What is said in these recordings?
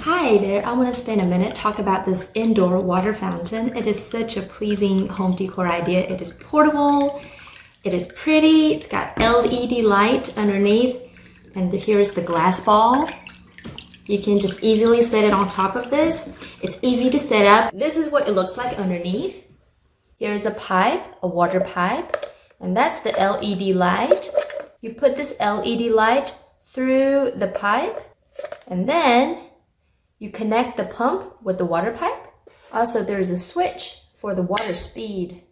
Hi there, I want to spend a minute talk about this indoor water fountain. It is such a pleasing home decor idea. It is portable, it is pretty, it's got LED light underneath, and here's the glass ball. You can just easily set it on top of this. It's easy to set up. This is what it looks like underneath. Here's a pipe, a water pipe, and that's the LED light. You put this LED light through the pipe, and then you connect the pump with the water pipe. Also, there's a switch for the water speed.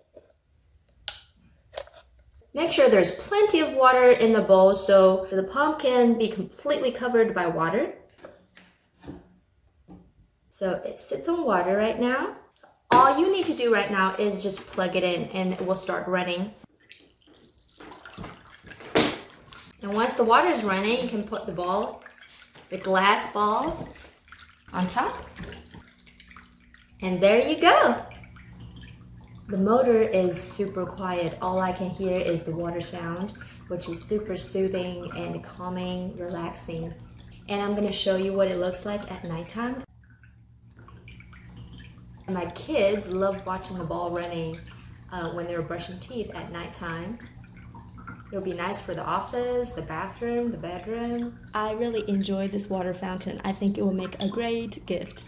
Make sure there's plenty of water in the bowl so the pump can be completely covered by water. So it sits on water right now. All you need to do right now is just plug it in and it will start running. And once the water is running, you can put the ball, the glass ball, on top. And there you go. The motor is super quiet. All I can hear is the water sound, which is super soothing and calming, relaxing. And I'm gonna show you what it looks like at nighttime. My kids love watching the ball running when they're brushing teeth at nighttime. It'll be nice for the office, the bathroom, the bedroom. I really enjoy this water fountain. I think it will make a great gift.